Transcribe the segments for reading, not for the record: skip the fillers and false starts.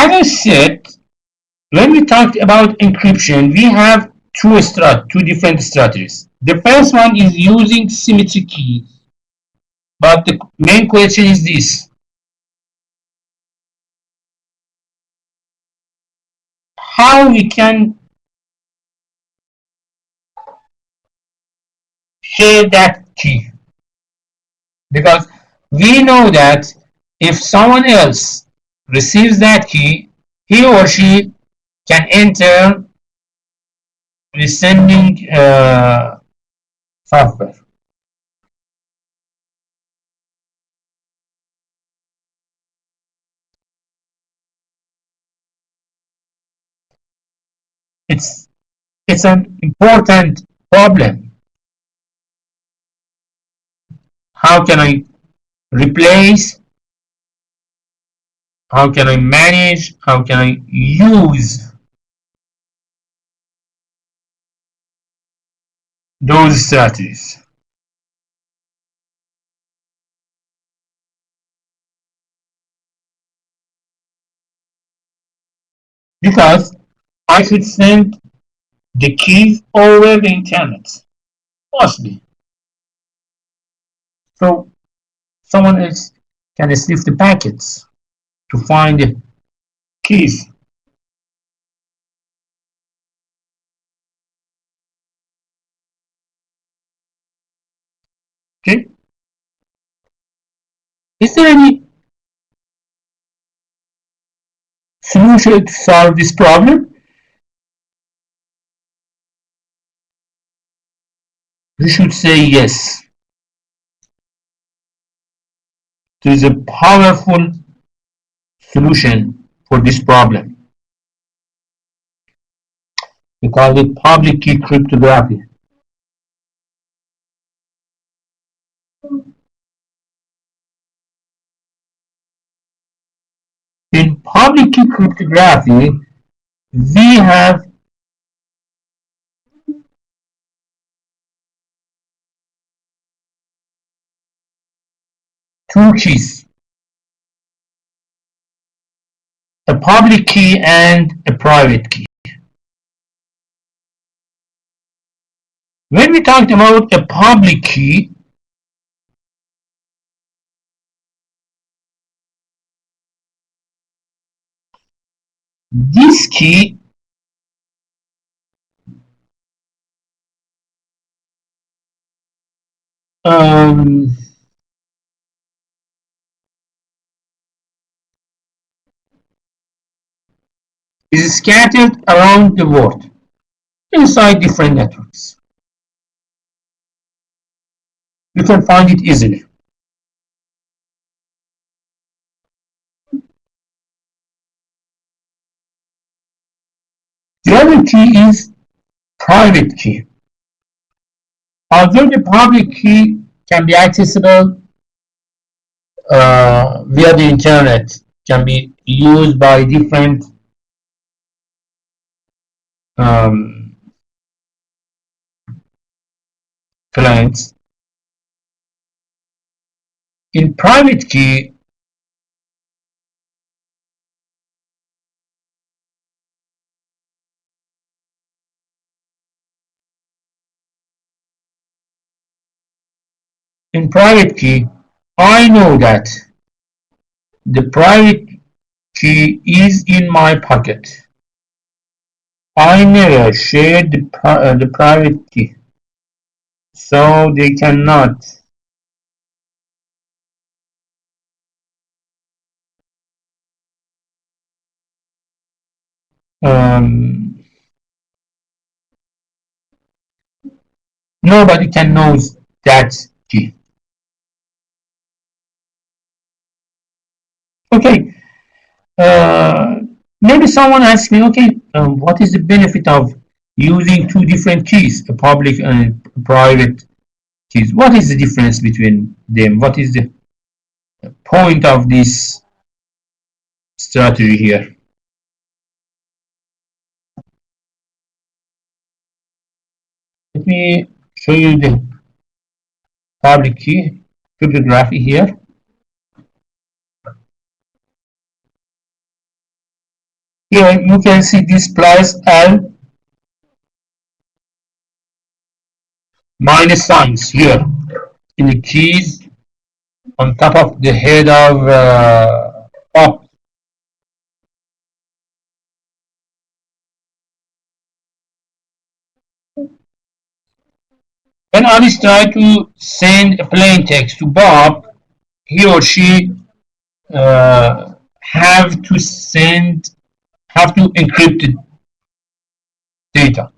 as I said, when we talked about encryption, we have two different strategies. The first one is using symmetric keys, but the main question is this: how we can share that key? Because we know that if someone else receives that key, he or she can enter the sending software. It's an important problem. How can I replace? How can I manage? How can I use those strategies? Because I should send the keys over the internet, mostly. So someone else can sniff the packets to find the keys. Okay. Is there any solution to solve this problem? You should say yes. There is a powerful solution for this problem. We call it public key cryptography. In public key cryptography, we have two keys: a public key and a private key. When we talked about a public key, this key is scattered around the world inside different networks. You can find it easily. The other key is private key. Although the public key can be accessible via the internet, can be used by different clients. In private key, I know that the private key is in my pocket. I never shared the private key, so they cannot nobody can know that key. Okay, maybe someone asks me, okay, what is the benefit of using two different keys, a public and a private keys? What is the difference between them? What is the point of this strategy here? Let me show you the public key cryptography here. Here you can see this plus L minus signs here in the keys on top of the head of up. When Alice tried to send a plain text to Bob, he or she have to encrypt the data.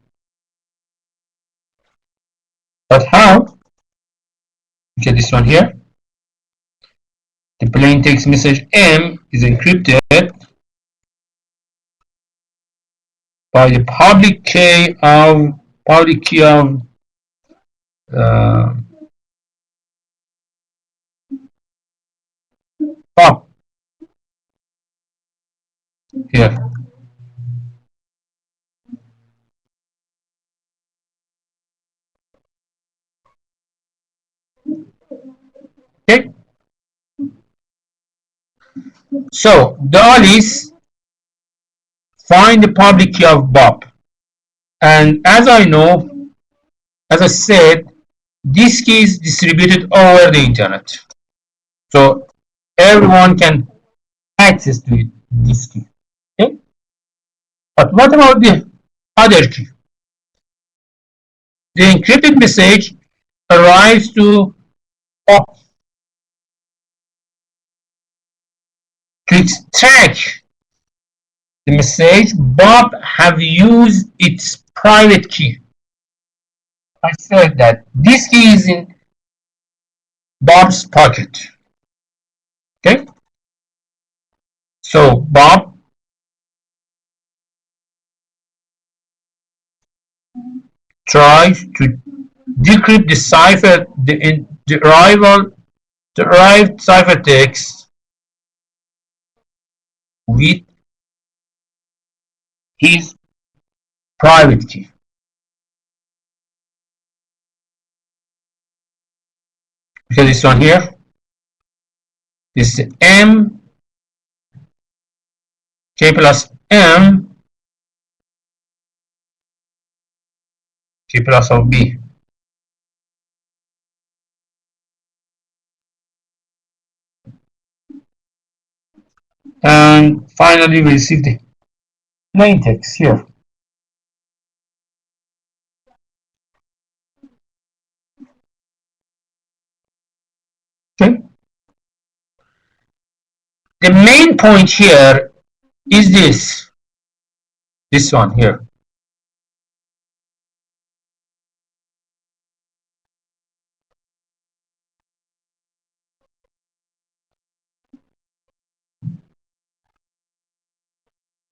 But how? Look at this one here. The plain text message M is encrypted by the public key of Bob here. Okay. So Alice find the public key of Bob, and as I said, this key is distributed over the internet, so everyone can access to this key. Okay? But what about the other key? The encrypted message arrives to Bob. To extract the message, Bob have used its private key. I said that this key is in Bob's pocket. Okay? So Bob tries to decrypt the cipher, the derived ciphertext with his private key. Look at this one here. This is M, K plus M, K plus of B. And finally we receive the plain text here. Okay. The main point here is this one here.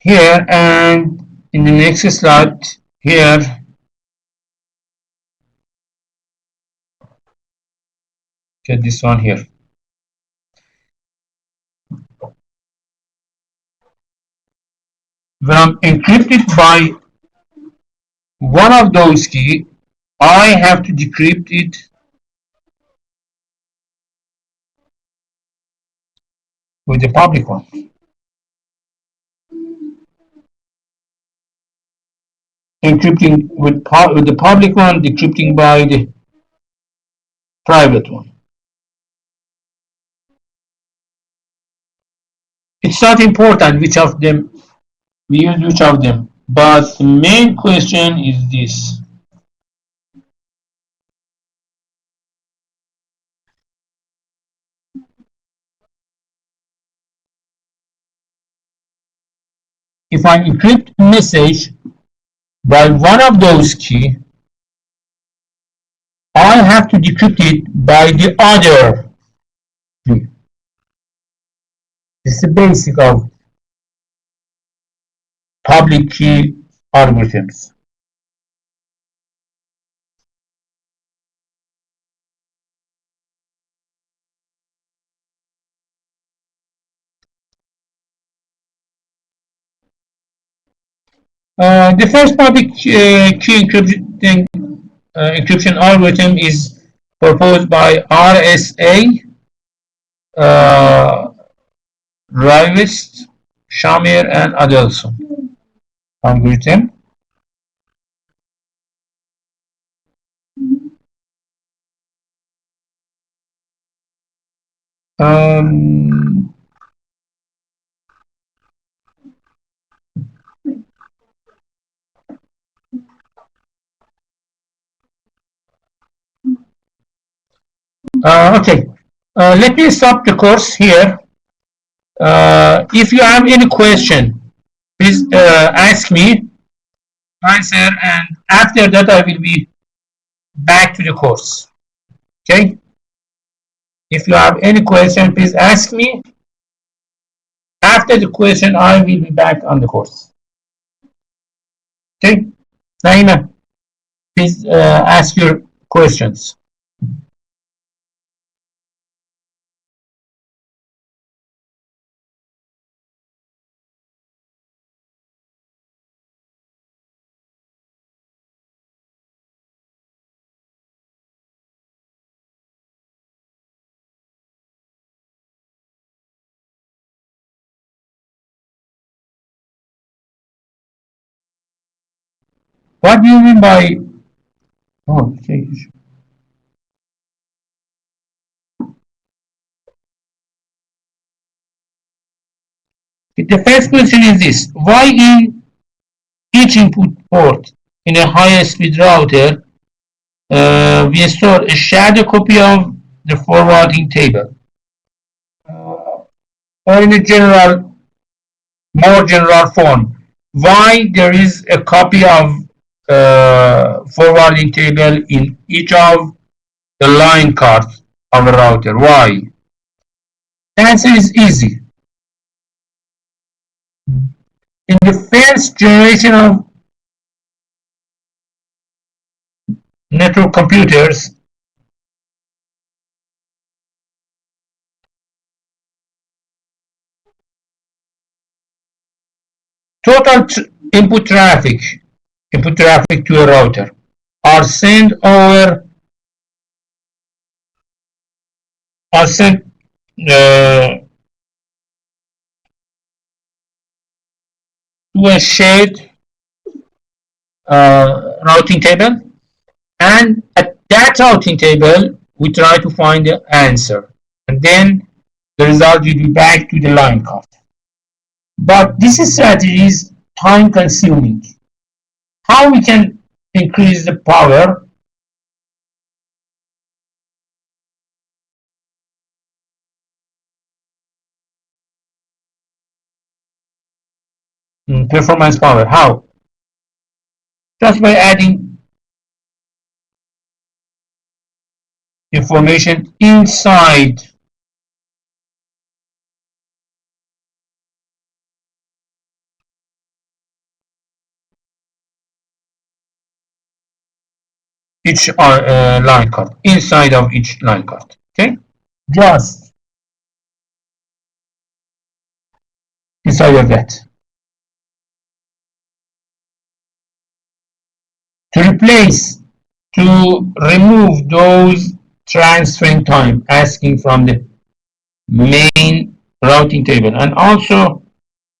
Here, and in the next slide here, get this one here. When I'm encrypted by one of those keys, I have to decrypt it with the public one. Encrypting with the public one, decrypting by the private one. It's not important which of them we use, which of them, but the main question is this. If I encrypt a message by one of those keys, I have to decrypt it by the other key. This is the basic of public key algorithms. The first public key encryption algorithm is proposed by RSA, Rivest, Shamir, and Adelson. algorithm. Okay, let me stop the course here. If you have any question, please ask me, answer, and after that I will be back to the course. Okay? If you have any question, please ask me. After the question, I will be back on the course. Okay? Naima, please ask your questions. What do you mean by... Oh, okay. The first question is this. Why in each input port in a high-speed router we store a shadow copy of the forwarding table? Or in a general, more general form, why there is a copy of forwarding table in each of the line cards of a router? Why? The answer is easy. In the first generation of network computers, total input traffic to a router are sent to a shared routing table, and at that routing table we try to find the answer, and then the result will be back to the line card. But this strategy is time consuming. How we can increase the power? Performance power. How? Just by adding information inside each line card, inside of each line card. Okay, just inside of that. To remove those transferring time asking from the main routing table, and also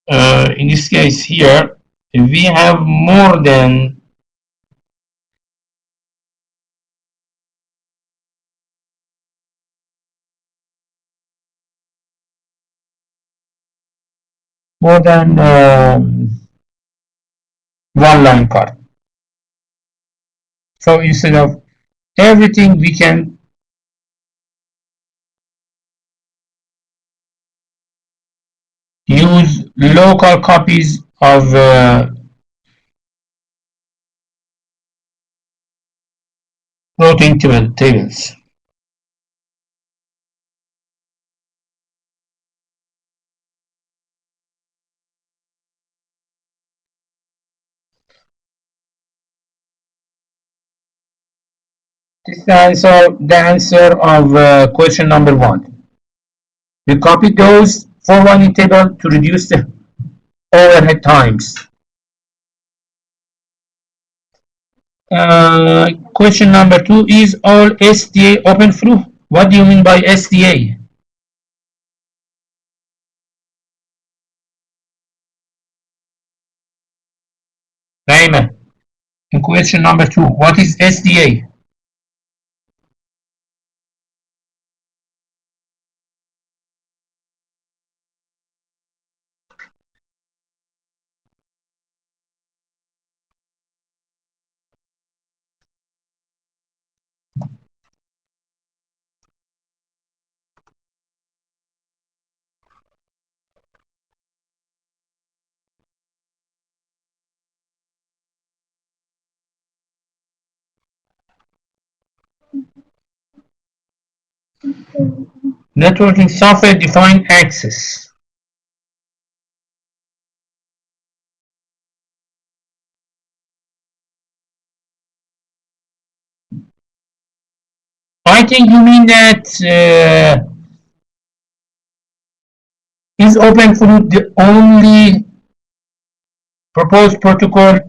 in this case here we have more than one line card. So instead of everything, we can use local copies of routing tables. This is the answer of question number 1. We copy those forwarding table to reduce the overhead times. Question number 2 is all SDA open through. What do you mean by SDA? Naima, in question number 2, what is SDA? Networking software defined access. I think you mean that is OpenFlow the only proposed protocol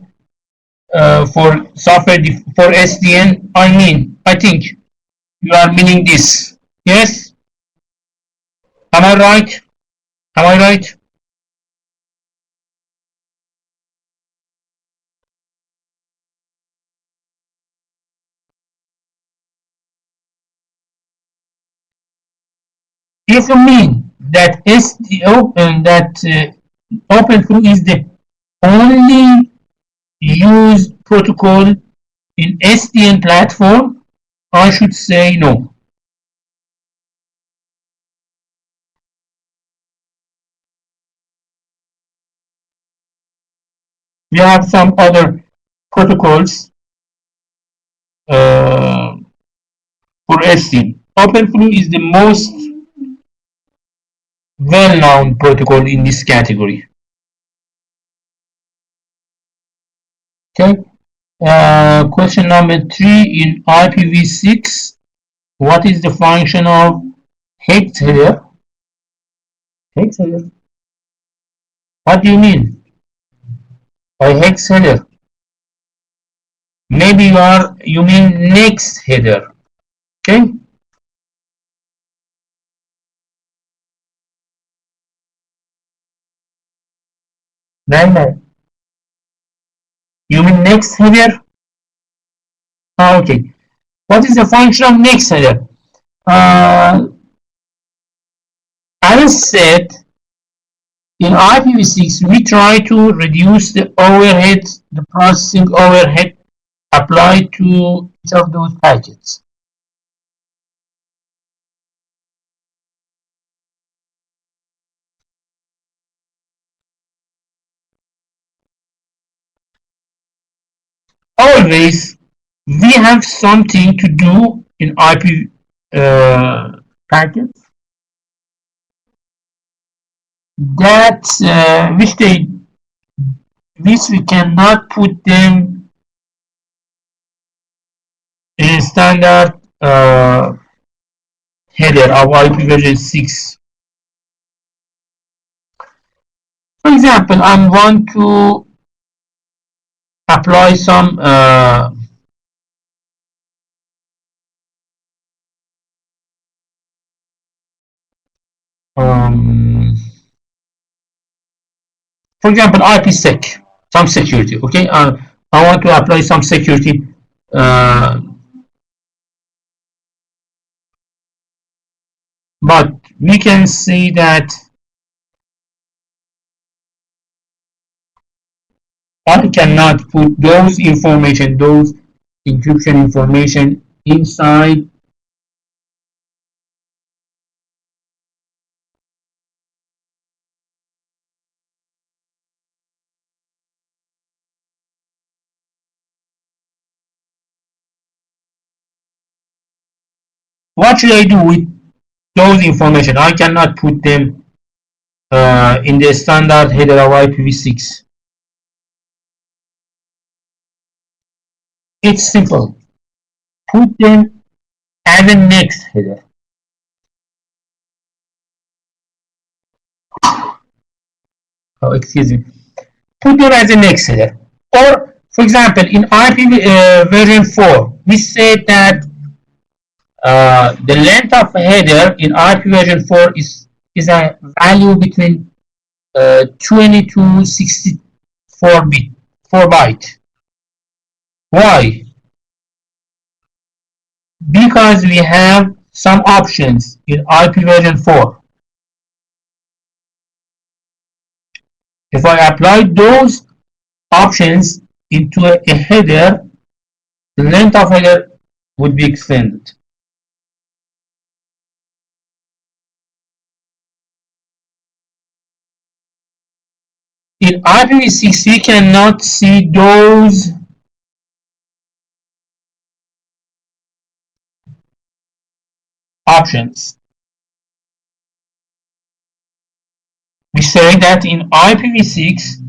for software for SDN? I think you are meaning this. Yes? Am I right? Am I right? If you mean that OpenFlow is the only used protocol in SDN platform, I should say no. We have some other protocols for SDN. OpenFlow is the most well-known protocol in this category. Okay. Question number 3, in IPv6, what is the function of hex header? Hex header? What do you mean by hex header? Maybe you mean next header. Okay. No. You mean next header? Okay. What is the function of next header? As I said, in IPv6, we try to reduce the overhead, the processing overhead applied to each of those packets. Always, we have something to do in IP packets that which we cannot put them in standard header of IP version 6. For example, I want to apply some for example, IPsec, some security. Okay, I want to apply some security. But we can see that I cannot put those information, those encryption information inside what should I do with those information? I cannot put them in the standard header of IPv6. It's simple. Put them as a next header. Oh, excuse me. Put them as a next header. Or, for example, in IP version 4, we said that the length of a header in IP version 4 is a value between 20 to 64 bit. 4 byte. Why? Because we have some options in IP version 4. If I apply those options into a header, the length of header would be extended. In IPv6, we cannot see those options. We say that in IPv6,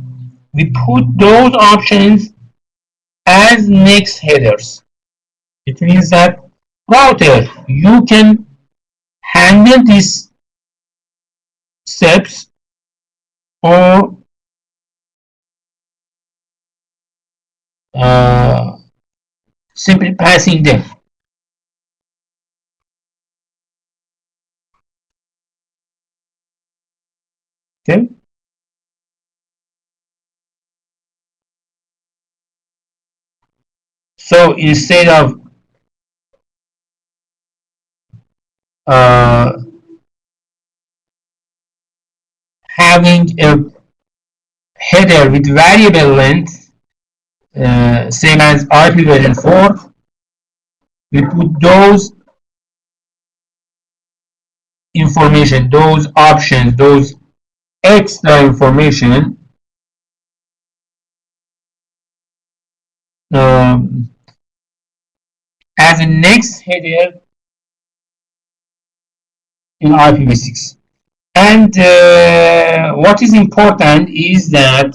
we put those options as next headers. It means that router, you can handle these steps or simply passing them. Okay. So instead of having a header with variable length, same as IP version 4, we put those information, those options, those extra information as a next header in IPv6. And what is important is that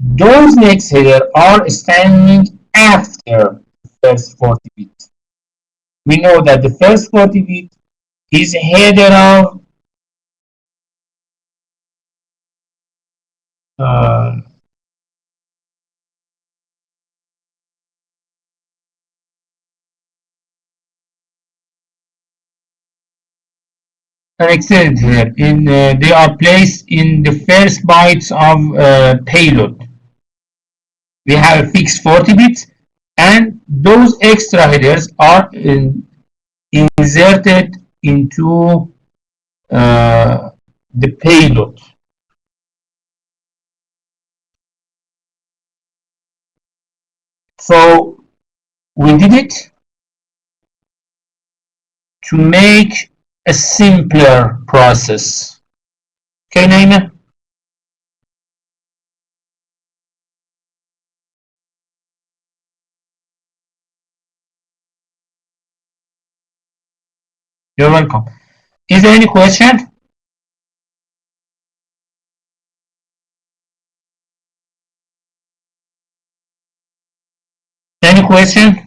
those next header are standing after the first 40 bit. We know that the first 40 bit is a header of an extended header. They are placed in the first bytes of payload. We have a fixed 40 bits, and those extra headers are inserted into the payload. So we did it to make a simpler process. Okay, Naima? You're welcome. Is there any question? Any question?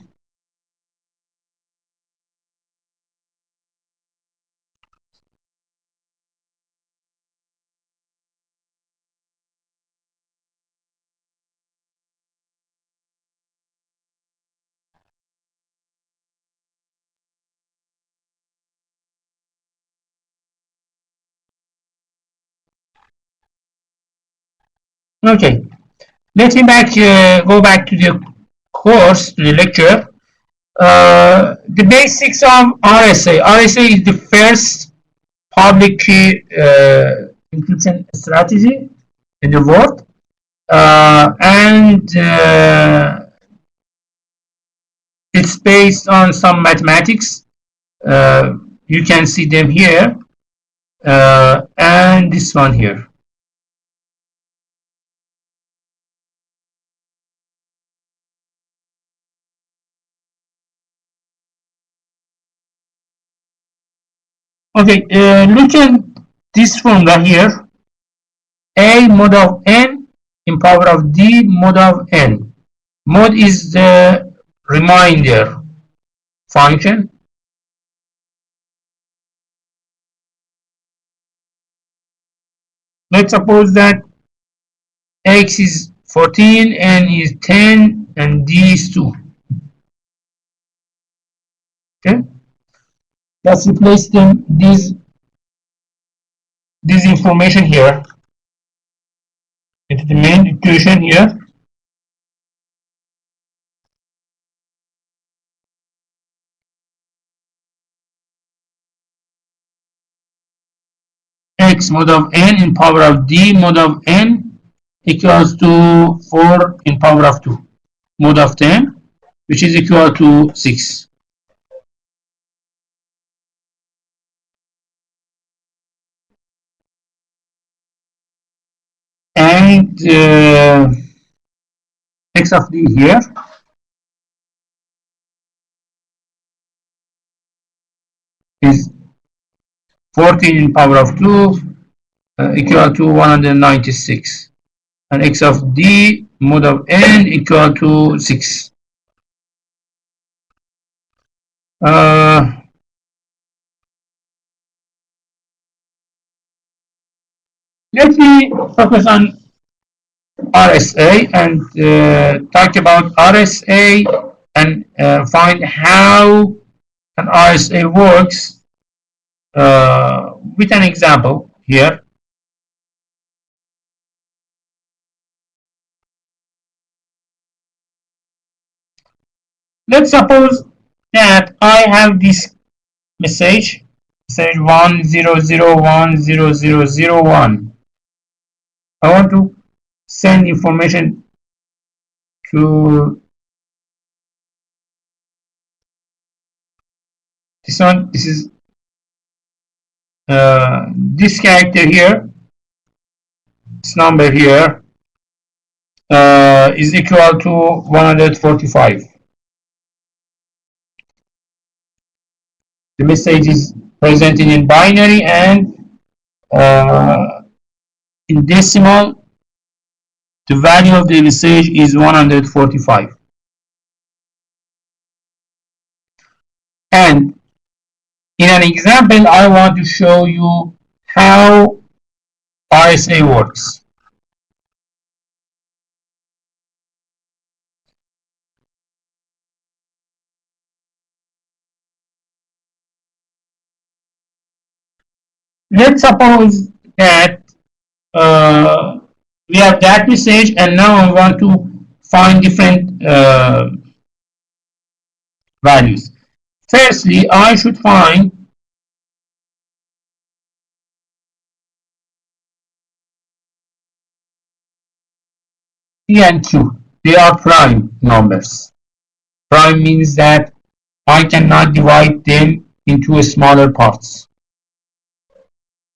Okay. Let me go back to the course, to the lecture. The basics of RSA. RSA is the first public key encryption strategy in the world, and it's based on some mathematics. You can see them here, and this one here. Okay, look at this formula here. A mod of n in power of d mod of n. Mod is the reminder function. Let's suppose that x is 14, n is 10, and d is 2. Okay? Let's replace this information here. into the main equation here. X mod of n in power of d mod of n equals to 4 in power of 2 mod of 10, which is equal to 6. And x of d here is 14 in power of 2 equal to 196. And x of d mod of n equal to 6. Let me focus on RSA and talk about RSA and find how an RSA works with an example here. Let's suppose that I have this message 100100001. I want to send information to this one. This is this character here, this number here is equal to 145. The message is presented in binary and in decimal. The value of the message is 145. And in an example, I want to show you how RSA works. Let's suppose that we have that message, and now I want to find different values. Firstly, I should find P and Q. They are prime numbers. Prime means that I cannot divide them into smaller parts.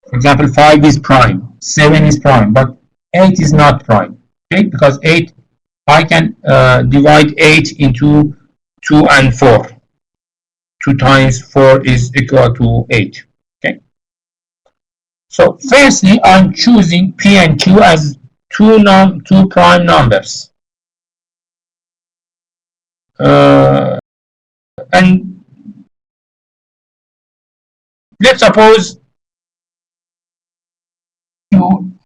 For example, 5 is prime, 7 is prime, but 8 is not prime. Okay, because 8, I can divide 8 into 2 and 4. 2 times 4 is equal to 8. Okay. So firstly, I'm choosing P and Q as two prime numbers. And let's suppose Q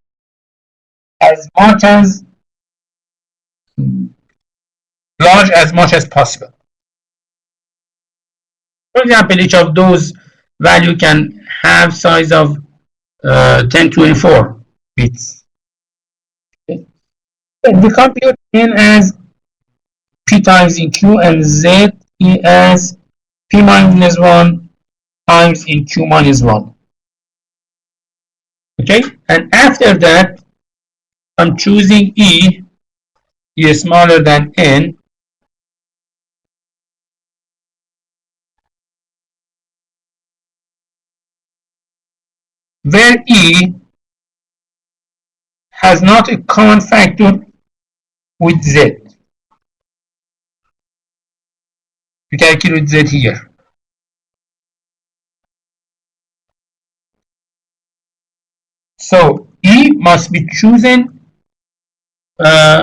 as much as large as much as possible. For example, each of those value can have size of 1024 bits. Okay. And we compute n as p times in q and z as p minus 1 times in q minus 1. Okay, and after that, I'm choosing e is smaller than n, where e has not a common factor with z. We calculate z here. So e must be chosen,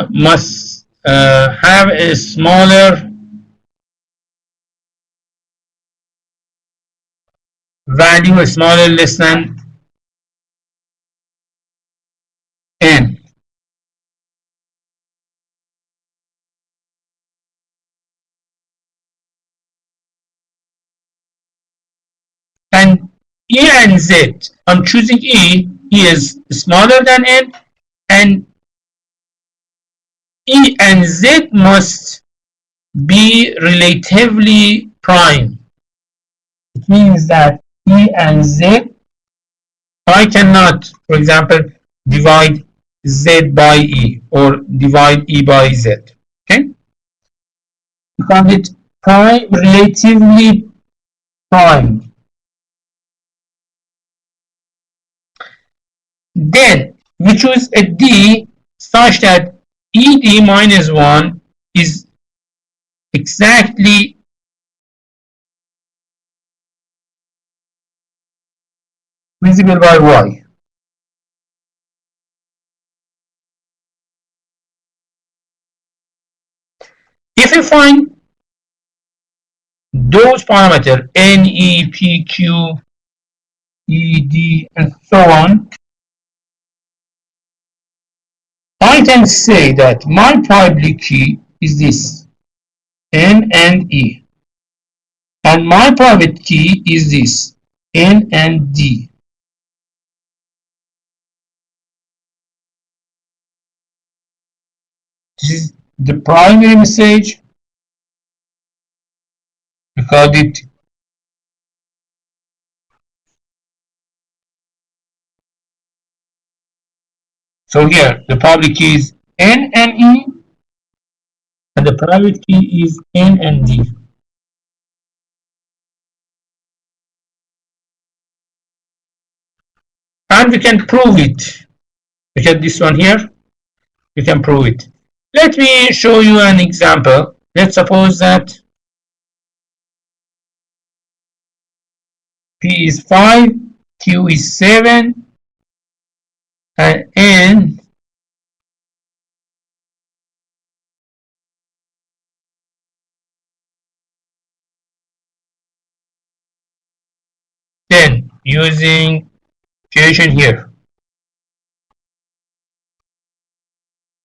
must have a smaller value, smaller less than n. And e and z, I'm choosing e is smaller than n, and E and Z must be relatively prime. It means that E and Z, I cannot, for example, divide Z by E or divide E by Z. Okay? Because it's prime, relatively prime. Then we choose a D such that ED minus 1 is exactly visible by Y. If you find those parameters N, E, P, Q, E, D, and so on, I can say that my public key is this, N and E, and my private key is this, N and D. This is the primary message because it so here the public key is N and E and the private key is N and D. And we can prove it. Look at this one here. We can prove it. Let me show you an example. Let's suppose that P is 5, Q is 7, and N then using equation here.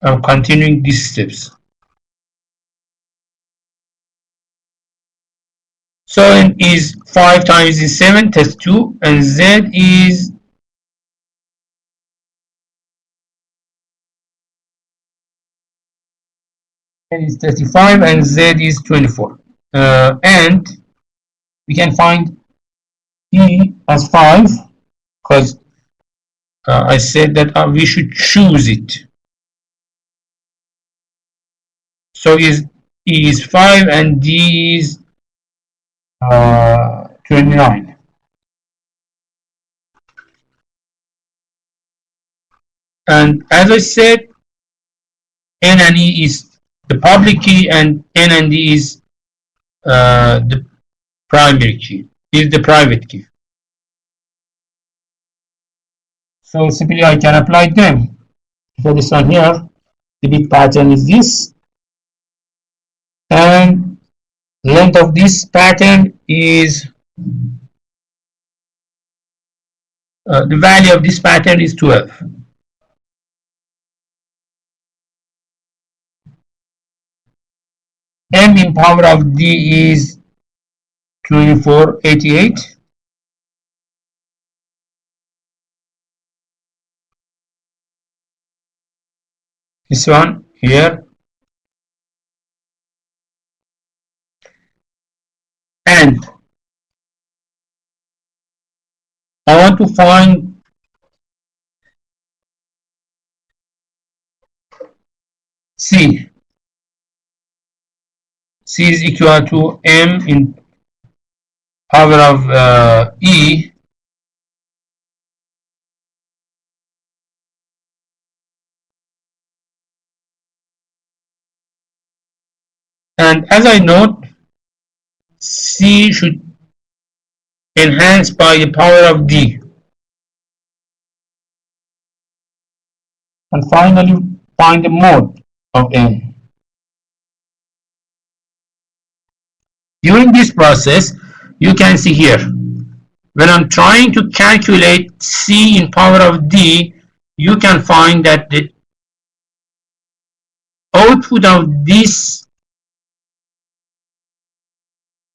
I'm continuing these steps. So N is 5 times is 7, test 2, and Z is N is 35 and Z is 24. And we can find E as 5 because I said that we should choose it. So E is 5 and D is 29. And as I said, N and E is the public key and N and D is the primary key, is the private key. So simply I can apply them. For this one here, the bit pattern is this, and length of this pattern is the value of this pattern is 12. M in power of D is 2488. This one here. And I want to find C. C is equal to M in power of E. And as I note, C should enhance by the power of D. And finally, find the mode of N. During this process, you can see here, when I'm trying to calculate C in power of D, you can find that the output of this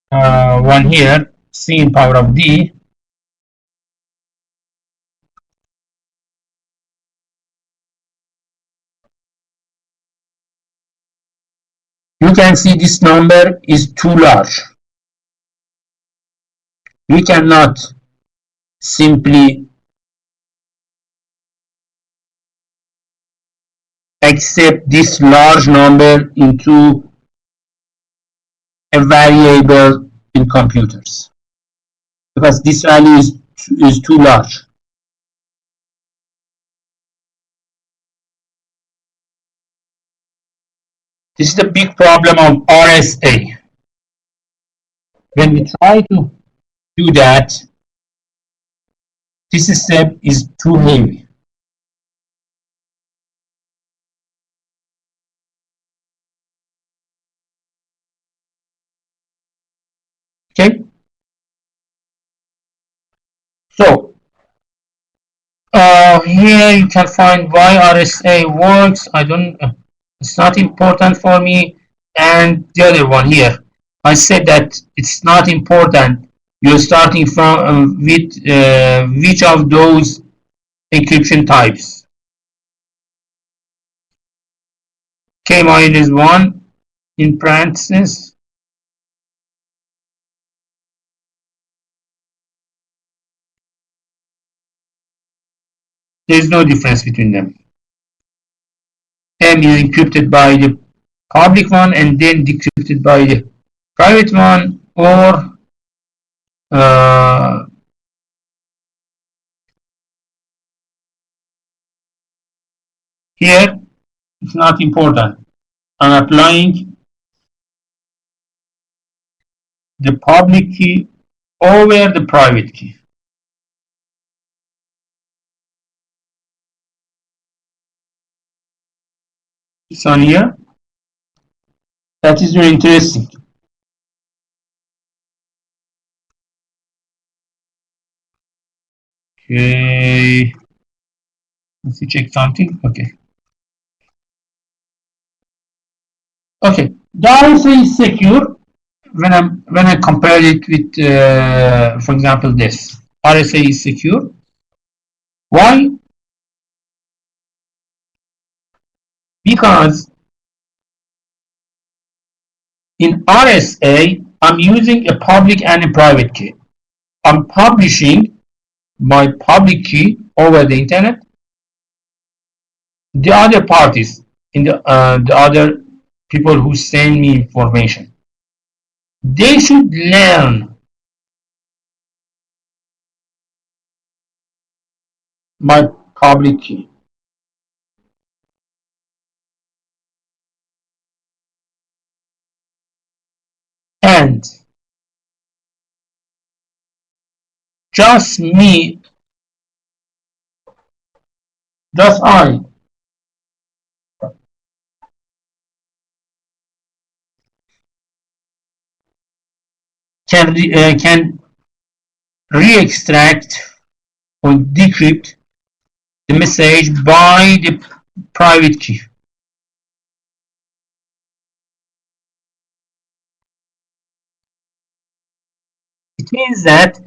one here, C in power of D, you can see this number is too large. We cannot simply accept this large number into a variable in computers because this value is too large. This is the big problem of RSA. When we try to do that, this step is too heavy. Okay? So, here you can find why RSA works. It's not important for me. And the other one here, I said that it's not important. You're starting from with which of those encryption types. K minus 1 in parentheses. There's no difference between them. M is encrypted by the public one and then decrypted by the private one, or here it's not important. I'm applying the public key over the private key. This one here, that is very interesting. Okay, let's check something. Okay. Okay, the RSA is secure when I compare it with, for example, this. RSA is secure. Why? Because in RSA, I'm using a public and a private key. I'm publishing my public key over the internet. The other parties, the other people who send me information, they should learn my public key. And just I can re-extract or decrypt the message by the private key. It means that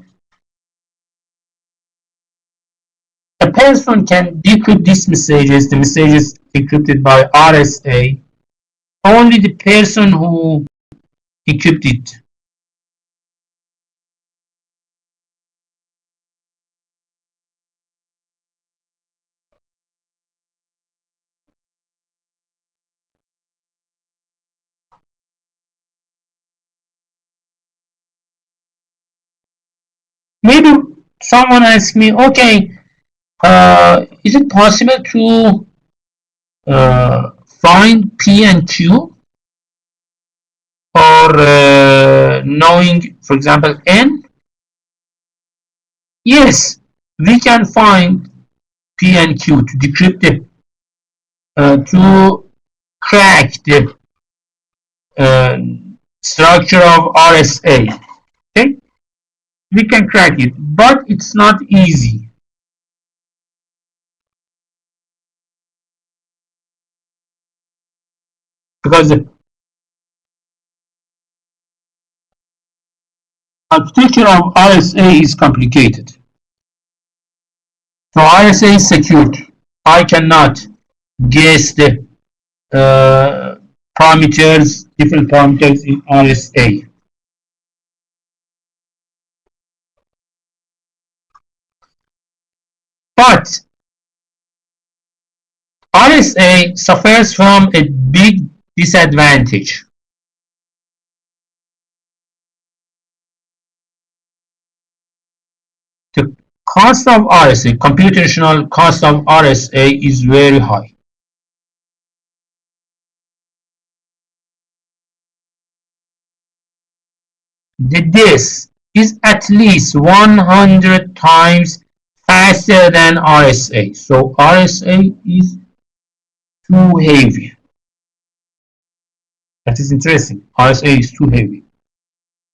a person can decrypt these messages, the messages encrypted by RSA, only the person who encrypted it. Maybe someone asks me, okay, is it possible to find P and Q, or knowing, for example, N? Yes, we can find P and Q to decrypt it, to crack the structure of RSA. Okay, we can crack it, but it's not easy. Because the architecture of RSA is complicated. So RSA is secured. I cannot guess the parameters, different parameters in RSA. But RSA suffers from a big disadvantage. The cost of RSA, computational cost of RSA, is very high. The disk is at least 100 times faster than RSA. So RSA is too heavy. That is interesting. RSA is too heavy.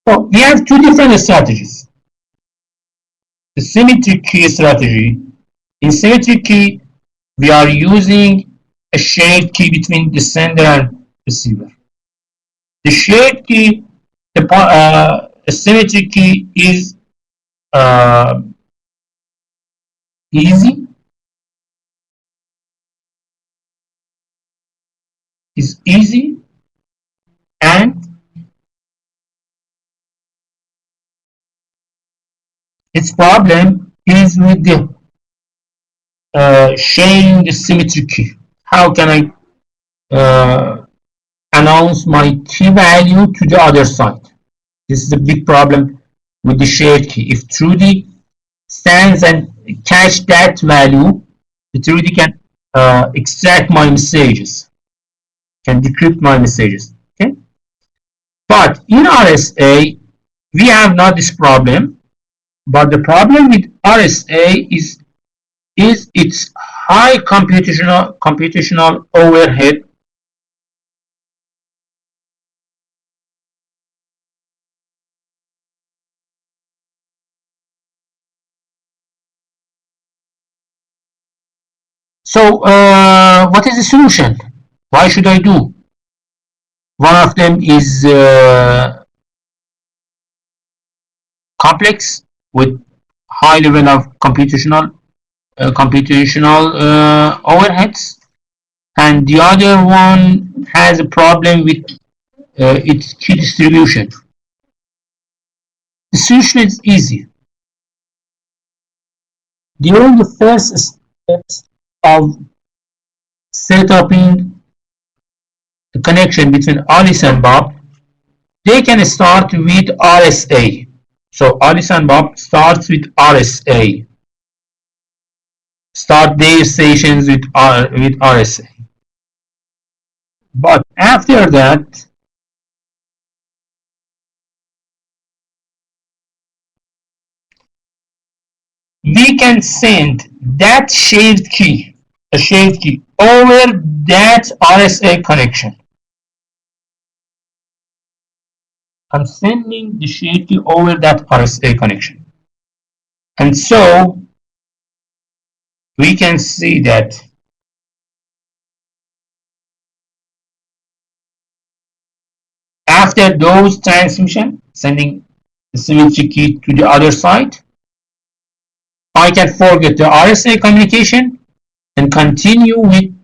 So we have two different strategies. The symmetric key strategy. In symmetric key, we are using a shared key between the sender and receiver. The shared key, the symmetric key is easy. Is easy and its problem is with the sharing the symmetric key. How can I announce my key value to the other side? This is a big problem with the shared key. If Trudy stands and catch that value, the Trudy can extract my messages, can decrypt my messages. Okay, but in RSA we have not this problem. But the problem with RSA is its high computational overhead. So what is the solution? Why should I do? One of them is complex with high level of computational overheads, and the other one has a problem with its key distribution. The solution is easy. During the first steps of setting the connection between Alice and Bob, they can start with RSA. So Alice and Bob starts with RSA. Start their stations with RSA. But after that, we can send that shared key, a shared key, over that RSA connection. I'm sending the shared key over that RSA connection. And so we can see that after those transmission, sending the symmetric key to the other side, I can forget the RSA communication and continue with,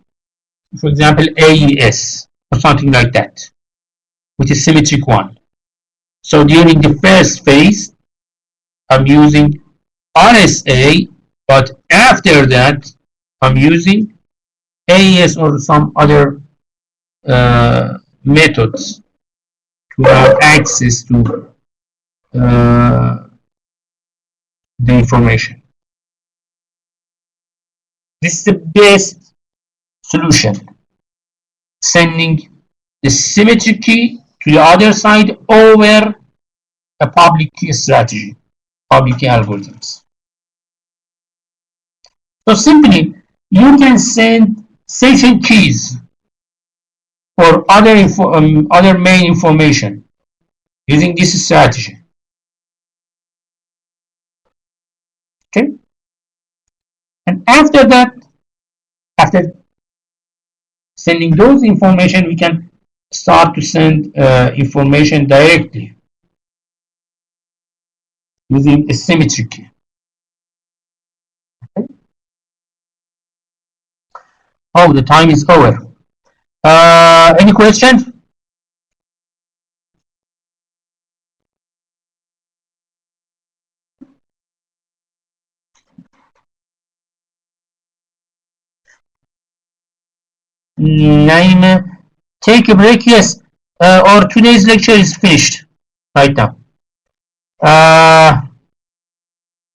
for example, AES or something like that, with a symmetric one. So during the first phase, I'm using RSA, but after that, I'm using AES or some other methods to have access to the information. This is the best solution, sending the symmetric key to the other side over a public key strategy, public key algorithms. So simply, you can send session keys or other main information using this strategy. Okay, and after that, after sending those information, we can start to send information directly using a symmetric key. Okay. Oh, the time is over. Any question? Naima, take a break. Yes, or today's lecture is finished right now.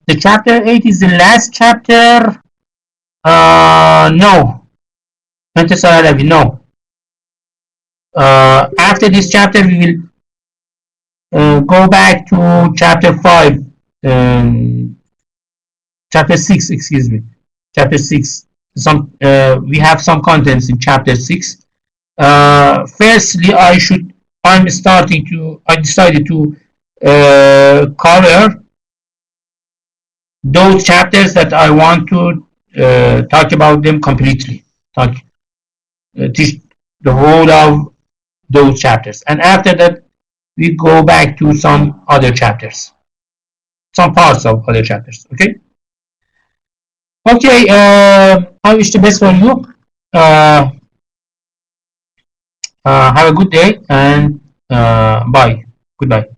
The chapter 8 is the last chapter. No. No. After this chapter, we will go back to chapter 5. Chapter 6, excuse me. Chapter 6. We have some contents in chapter 6. Firstly, I decided to cover those chapters that I want to talk about them completely. Teach the whole of those chapters, and after that we go back to some other chapters, some parts of other chapters. Okay. I wish the best for you. Have a good day, and bye. Goodbye.